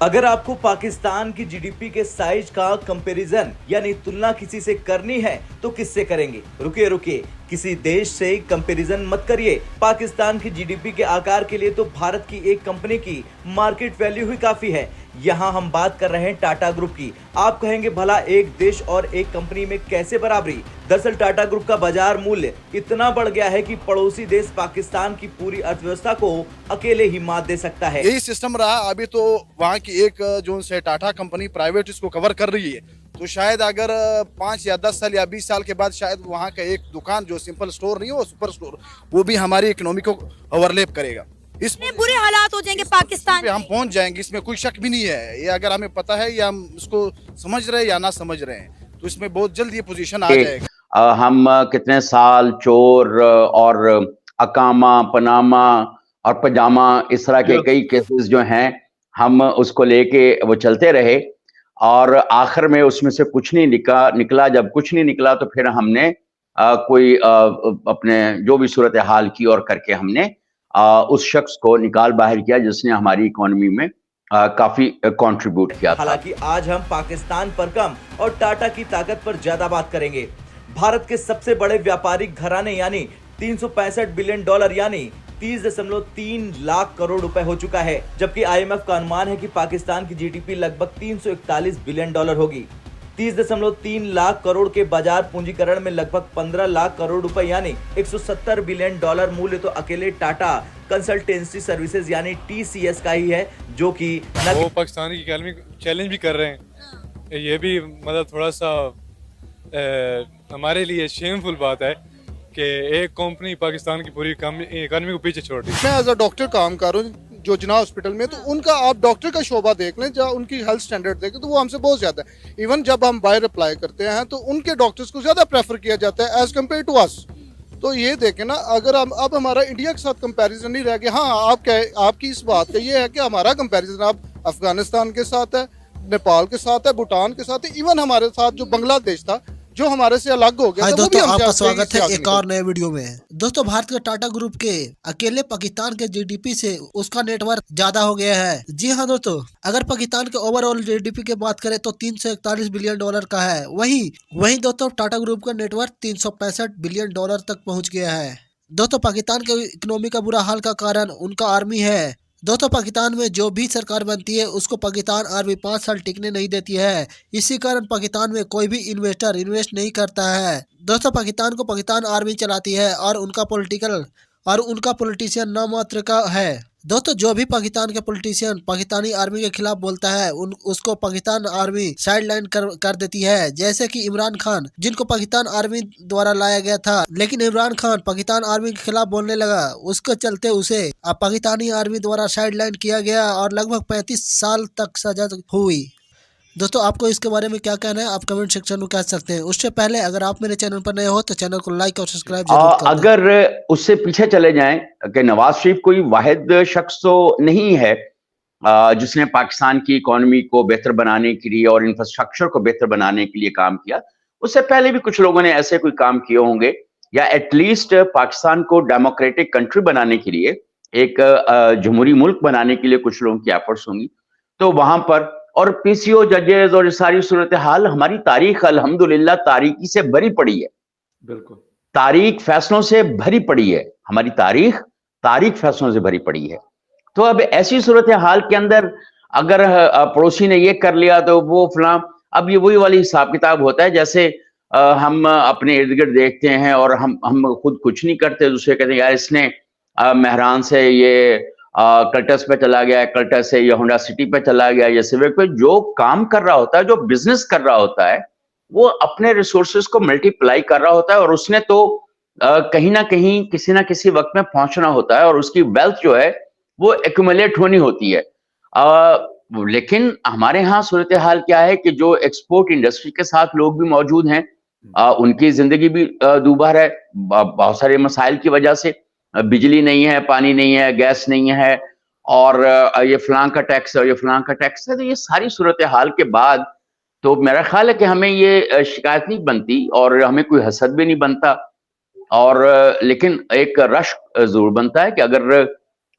अगर आपको पाकिस्तान की जीडीपी के साइज का कंपैरिजन यानी तुलना किसी से करनी है तो किससे करेंगे? रुकिए रुकिए, किसी देश से कंपैरिजन मत करिए। पाकिस्तान की जीडीपी के आकार के लिए तो भारत की एक कंपनी की मार्केट वैल्यू ही काफी है। यहाँ हम बात कर रहे हैं टाटा ग्रुप की। आप कहेंगे भला एक देश और एक कंपनी में कैसे बराबरी? दरअसल टाटा ग्रुप का बाजार मूल्य इतना बढ़ गया है कि पड़ोसी देश पाकिस्तान की पूरी अर्थव्यवस्था को अकेले ही मात दे सकता है। यही सिस्टम रहा। अभी तो वहाँ की एक जो से टाटा कंपनी प्राइवेट इसको कवर कर रही है, तो शायद अगर 5 या 10 साल या 20 साल के बाद शायद वहाँ का एक दुकान जो सिंपल स्टोर नहीं है वो सुपर स्टोर, वो भी हमारी इकोनॉमी को ओवरलैप करेगा। इसमें बुरे हालात हो जाएंगे पाकिस्तान पे हम पहुंच जाएंगे, इसमें कोई शक भी नहीं है। ये अगर हमें पता है या हम इसको समझ रहे हैं या ना समझ रहे हैं, तो इसमें बहुत जल्द ये पोजीशन आ जाएगा। हम कितने साल चोर और अकामा, पनामा और पजामा, इस तरह के कई केसेस जो हैं, हम उसको लेके वो चलते रहे और आखिर में उसमें से कुछ नहीं निकला। जब कुछ नहीं निकला तो फिर हमने कोई अपने जो भी सूरत हाल की और करके हमने उस शख्स को निकाल बाहर किया जिसने हमारी इकोनॉमी में काफी कंट्रीब्यूट किया था। हालांकि आज हम पाकिस्तान पर कम और टाटा की ताकत पर ज्यादा बात करेंगे। भारत के सबसे बड़े व्यापारिक घराने यानी 365 बिलियन डॉलर यानी 30.3 लाख करोड़ रुपए हो चुका है, जबकि आईएमएफ का अनुमान है कि पाकिस्तान की जीडीपी लगभग 341 बिलियन डॉलर होगी। 30.3 लाख करोड़ के बाजार पूंजीकरण में लगभग 15 लाख करोड़ रुपए यानी 170 बिलियन डॉलर मूल्य तो अकेले टाटा कंसल्टेंसी सर्विसेज यानी टीसीएस का ही है, जो कि वो पाकिस्तान की इकोनॉमी चैलेंज भी कर रहे हैं। ये भी मतलब थोड़ा सा हमारे लिए शेमफुल बात है कि एक कंपनी पाकिस्तान की पूरी इकोनॉमी को पीछे छोड़ दी। मैं एज अ डॉक्टर काम कर रहा हूँ जो जिना हॉस्पिटल में, तो उनका आप डॉक्टर का शोबा देख लें, जहाँ उनकी हेल्थ स्टैंडर्ड देखें तो वो हमसे बहुत ज्यादा है। इवन जब हम बाहर अप्लाई करते हैं तो उनके डॉक्टर्स को ज्यादा प्रेफर किया जाता है एज कम्पेयर टू अस। तो ये देखें ना, अगर हम अब हमारा इंडिया के साथ कंपैरिजन नहीं रह गया। हाँ, आपकी इस बात का ये है कि हमारा कंपैरिजन अब अफगानिस्तान के साथ है, नेपाल के साथ है, भूटान के साथ है, इवन हमारे साथ जो बांग्लादेश था जो हमारे से अलग हो गया। दोस्तों आपका स्वागत है एक और नए वीडियो में। दोस्तों भारत के टाटा ग्रुप के अकेले पाकिस्तान के जीडीपी से उसका नेटवर्क ज्यादा हो गया है। जी हाँ दोस्तों, अगर पाकिस्तान के ओवरऑल जीडीपी की बात करें तो 341 बिलियन डॉलर का है। वही दोस्तों टाटा ग्रुप का नेटवर्क 365 बिलियन डॉलर तक पहुँच गया है। दोस्तों पाकिस्तान के इकोनॉमी का बुरा हाल का कारण उनका आर्मी है। दोस्तों पाकिस्तान में जो भी सरकार बनती है उसको पाकिस्तान आर्मी 5 साल टिकने नहीं देती है। इसी कारण पाकिस्तान में कोई भी इन्वेस्टर इन्वेस्ट नहीं करता है। दोस्तों पाकिस्तान को पाकिस्तान आर्मी चलाती है और उनका पॉलिटिशियन नाम मात्र का है। दोस्तों जो भी पाकिस्तान के पॉलिटिशियन पाकिस्तानी आर्मी के खिलाफ बोलता है उसको पाकिस्तान आर्मी साइडलाइन कर देती है। जैसे कि इमरान खान, जिनको पाकिस्तान आर्मी द्वारा लाया गया था, लेकिन इमरान खान पाकिस्तान आर्मी के खिलाफ बोलने लगा, उसके चलते उसे पाकिस्तानी आर्मी द्वारा साइडलाइन किया गया और लगभग 35 साल तक सजा हुई। दोस्तों आपको इसके बारे में क्या कहना है आप कमेंट सेक्शन में कह सकते हैं। उससे पहले अगर आप मेरे चैनल पर नए हो तो चैनल को लाइक और सब्सक्राइब जरूर करें। अगर उससे पीछे चले जाएं कि नवाज शरीफ कोई वाहिद शख्स तो नहीं है जिसने पाकिस्तान की इकोनॉमी को बेहतर बनाने के लिए और इंफ्रास्ट्रक्चर को बेहतर बनाने के लिए काम किया। उससे पहले भी कुछ लोगों ने ऐसे कोई काम किए होंगे, या एटलीस्ट पाकिस्तान को डेमोक्रेटिक कंट्री बनाने के लिए, एक जमहूरी मुल्क बनाने के लिए कुछ लोगों की एफर्ट्स होंगी। तो वहां पर और पीसीओ जजेस और सारी सूरत हाल, हमारी तारीख अल्हम्दुलिल्लाह तारीकी से भरी पड़ी है। बिल्कुल तारीख फैसलों से भरी पड़ी है। हमारी तारीख फैसलों से भरी पड़ी है। तो अब ऐसी सूरत हाल के अंदर अगर पड़ोसी ने ये कर लिया तो वो फलां, अब ये वही वाली हिसाब किताब होता है जैसे हम अपने इर्द गिर्द देखते हैं और हम खुद कुछ नहीं करते, दूसरे कहते हैं यार इसने मेहरान से ये कल्टस पे चला गया, कल्टस से ये होंडा सिटी पे चला गया, ये सिविक पे। जो काम कर रहा होता है, जो बिजनेस कर रहा होता है, वो अपने रिसोर्सेज को मल्टीप्लाई कर रहा होता है और उसने तो कहीं ना कहीं किसी ना किसी वक्त में पहुंचना होता है और उसकी वेल्थ जो है वो एक्यूमुलेट होनी होती है। लेकिन हमारे यहाँ सूरत हाल क्या है कि जो एक्सपोर्ट इंडस्ट्री के साथ लोग भी मौजूद हैं, उनकी जिंदगी भी दूभर है बहुत सारे मसाइल की वजह से। बिजली नहीं है, पानी नहीं है, गैस नहीं है और ये फलां का टैक्स है, ये फलां का टैक्स है। तो ये सारी सूरत हाल के बाद तो मेरा ख्याल है कि हमें ये शिकायत नहीं बनती और हमें कोई हसद भी नहीं बनता, और लेकिन एक रश्क जरूर बनता है कि अगर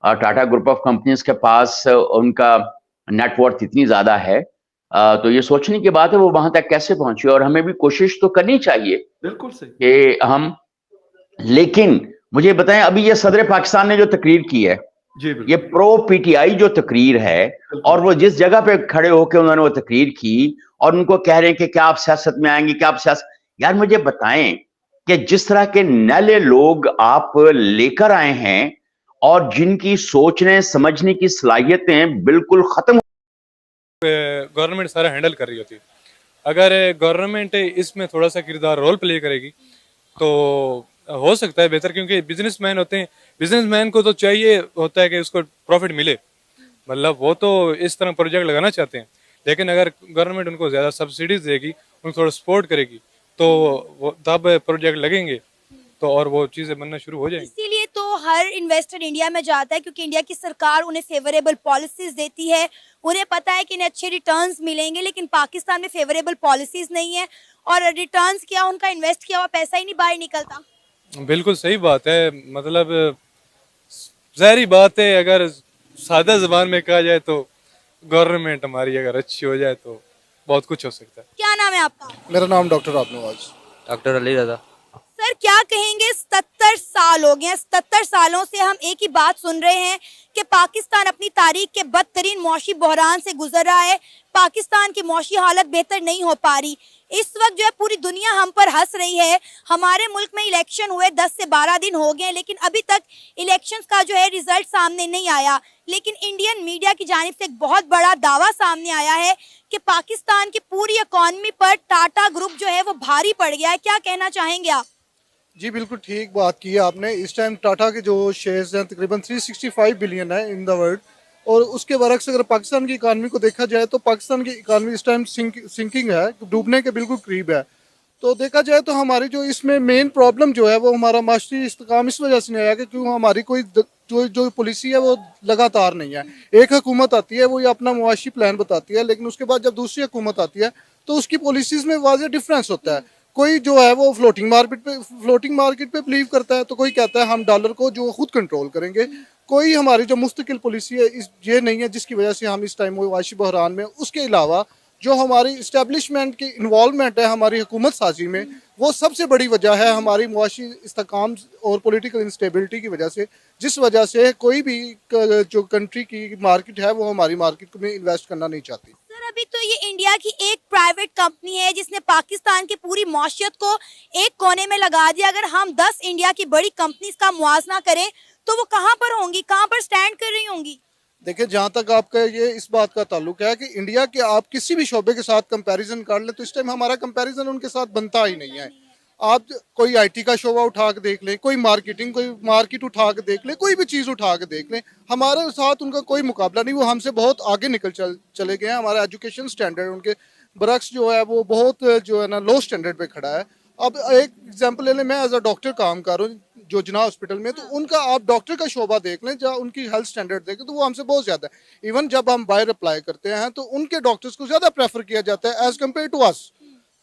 टाटा ग्रुप ऑफ कंपनीज के पास उनका नेटवर्थ इतनी ज्यादा है, तो ये सोचने की बात है वो वहां तक कैसे पहुंचे। और हमें भी कोशिश तो करनी चाहिए बिल्कुल सही कि हम, लेकिन मुझे बताएं, अभी ये सदर पाकिस्तान ने जो तकरीर की है, जी ये बिल्कुल प्रो पीटीआई जो तकरीर है, और वो जिस जगह पे खड़े होकर उन्होंने वो तकरीर की और उनको कह रहे हैं कि क्या आप सियासत में आएंगे, क्या आप सियासत, यार मुझे बताएं कि जिस तरह के नले लोग आप लेकर आए हैं और जिनकी सोचने समझने की सलाहियतें बिल्कुल खत्म, गवर्नमेंट सारा हैंडल कर रही होती। अगर गवर्नमेंट इसमें थोड़ा सा किरदार रोल प्ले करेगी तो हो सकता है बेहतर, क्योंकि बिजनेसमैन होते हैं, बिजनेसमैन को तो चाहिए होता है कि उसको प्रॉफिट मिले, मतलब वो तो इस तरह प्रोजेक्ट लगाना चाहते हैं। लेकिन अगर गवर्नमेंट उनको ज़्यादा सब्सिडीज देगी, उनको थोड़ा सपोर्ट करेगी, तो वो तब प्रोजेक्ट लगेंगे तो और वो चीज़ें बनना शुरू हो जाएंगी। इसीलिए तो हर इन्वेस्टर इंडिया में जाता है, क्योंकि इंडिया की सरकार उन्हें फेवरेबल पॉलिसीज देती है, उन्हें पता है कि इन्हें अच्छे रिटर्न्स मिलेंगे। लेकिन पाकिस्तान में फेवरेबल पॉलिसीज नहीं है और रिटर्न्स क्या, उनका इन्वेस्ट किया हुआ पैसा ही नहीं बाहर निकलता। बिल्कुल सही बात है, मतलब ज़ाहिरी बात है, अगर सादा ज़बान में कहा जाए तो गवर्नमेंट हमारी अगर अच्छी हो जाए तो बहुत कुछ हो सकता है। क्या नाम है आपका? मेरा नाम डॉक्टर आबनवाज। डॉक्टर अली रजा। सर क्या कहेंगे, 77 साल हो गए हैं, 77 सालों से हम एक ही बात सुन रहे हैं कि पाकिस्तान अपनी तारीख के बदतरीन मौशी बहरान से गुजर रहा है, पाकिस्तान की मौशी हालत बेहतर नहीं हो पा रही। इस वक्त जो है पूरी दुनिया हम पर हंस रही है। हमारे मुल्क में इलेक्शन हुए 10 से 12 दिन हो गए, लेकिन अभी तक इलेक्शंस का जो है रिजल्ट सामने नहीं आया। लेकिन इंडियन मीडिया की जानिब से एक बहुत बड़ा दावा सामने आया है कि पाकिस्तान की पूरी इकॉनमी पर टाटा ग्रुप जो है वो भारी पड़ गया है। क्या कहना चाहेंगे आप? जी बिल्कुल ठीक बात की है आपने। इस टाइम टाटा के जो शेयर्स हैं तकरीबन 365 बिलियन है इन द वर्ल्ड, और उसके बरक्स अगर पाकिस्तान की इकानमी को देखा जाए तो पाकिस्तान की इकानमी इस टाइम सिंकिंग है, डूबने के बिल्कुल करीब है। तो देखा जाए तो हमारी जो इसमें मेन प्रॉब्लम जो है वो हमारा माशरी इस्तेकाम इस वजह से नहीं आया कि क्यों हमारी कोई जो पॉलिसी है वो लगातार नहीं है। एक हुकूमत आती है, वो ये अपना मुआशी प्लान बताती है, लेकिन उसके बाद जब दूसरी हुकूमत आती है तो उसकी पॉलिसीज़ में वाज़ेह डिफरेंस होता है। कोई जो है वो फ्लोटिंग मार्केट पे बिलीव करता है, तो कोई कहता है हम डॉलर को जो खुद कंट्रोल करेंगे। कोई हमारी जो मुस्तकिल पॉलिसी है ये नहीं है जिसकी वजह से हम इस टाइम मुआशी बहरान में। उसके अलावा जो हमारी इस्टेब्लिशमेंट की इन्वॉल्वमेंट है हमारी हुकूमत साजी में, वो सबसे बड़ी वजह है हमारी मुआशी इस्तेकाम और पॉलिटिकल इंस्टेबिलिटी की वजह से, जिस वजह से कोई भी जो कंट्री की मार्केट है वो हमारी मार्केट में इन्वेस्ट करना नहीं चाहती। सर अभी तो ये इंडिया की एक प्राइवेट कंपनी है जिसने पाकिस्तान की पूरी मौशियत को एक कोने में लगा दिया। अगर हम 10 इंडिया की बड़ी कंपनीज का मुआवजा करें तो वो कहाँ पर होंगी, कहाँ पर स्टैंड कर रही होंगी? देखिए, जहाँ तक आपका ये इस बात का ताल्लुक है कि इंडिया के आप किसी भी शोबे के साथ कंपैरिजन कर लें तो इस टाइम हमारा कंपैरिजन उनके साथ बनता ही नहीं है। आप कोई आईटी का शोबा उठा के देख लें, कोई मार्केट उठा के देख लें, कोई भी चीज़ उठा के देख लें, हमारे साथ उनका कोई मुकाबला नहीं। वो हमसे बहुत आगे निकल चले गए हैं। हमारा एजुकेशन स्टैंडर्ड उनके बरक्स जो है वो बहुत जो है ना लो स्टैंडर्ड पे खड़ा है। अब एक एग्जांपल ले लें, मैं एज अ डॉक्टर काम कर रहा हूँ जो जिना हॉस्पिटल में, तो उनका आप डॉक्टर का शोबा देख लें, जहाँ उनकी हेल्थ स्टैंडर्ड देखें तो वो हमसे बहुत ज़्यादा है। इवन जब हम बाहर अप्लाई करते हैं तो उनके डॉक्टर्स को ज़्यादा प्रेफर किया जाता है एज़ कम्पेयर टू अस।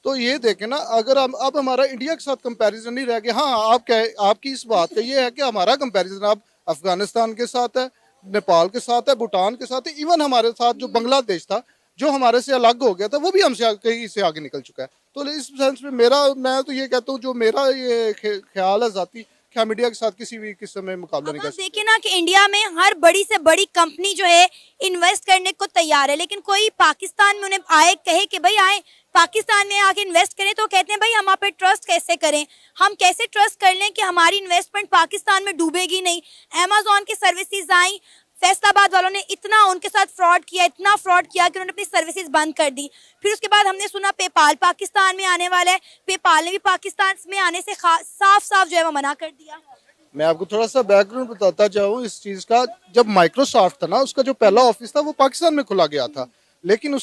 तो ये देखें ना, अगर हम अब हमारा इंडिया के साथ कंपैरिजन नहीं रह गया। हाँ, आपकी इस बात का ये है कि हमारा कंपैरिजन अब अफगानिस्तान के साथ है, नेपाल के साथ है, भूटान के साथ है, इवन हमारे साथ जो बांग्लादेश था जो हमारे से अलग हो गया था वो भी हमसे कहीं से आगे निकल चुका है। तो इस सेंस में मैं तो ये कहता हूँ, जो मेरा ये ख्याल है ज़ाती, कि हम इंडिया के साथ किसी भी किस्म में मुकाबला नहीं कर सकते। देखिए ना कि इंडिया में हर बड़ी से बड़ी कंपनी जो है इन्वेस्ट करने को तैयार है, लेकिन कोई पाकिस्तान में उन्हें आए कहे कि भाई आए पाकिस्तान में आके इन्वेस्ट करें तो कहते हैं भाई हम आप पे ट्रस्ट कैसे करें, हम कैसे ट्रस्ट कर लें कि हमारी इन्वेस्टमेंट पाकिस्तान में डूबेगी नहीं। अमेज़न की सर्विसेज आई, फैसलाबाद वालों ने इतना उनके साथ फ्रॉड किया, इतना फ्रॉड किया कि उन्होंने अपनी सर्विसेज बंद कर दी। फिर उसके बाद हमने सुना पेपाल पाकिस्तान में आने वाला है, पेपाल ने भी पाकिस्तान में आने से साफ साफ जो है वो मना कर दिया। मैं आपको थोड़ा सा बैकग्राउंड बताता चाहूँ इस चीज़ का। जब माइक्रोसॉफ्ट था ना, उसका जो पहला ऑफिस था वो पाकिस्तान में खुला गया था, लेकिन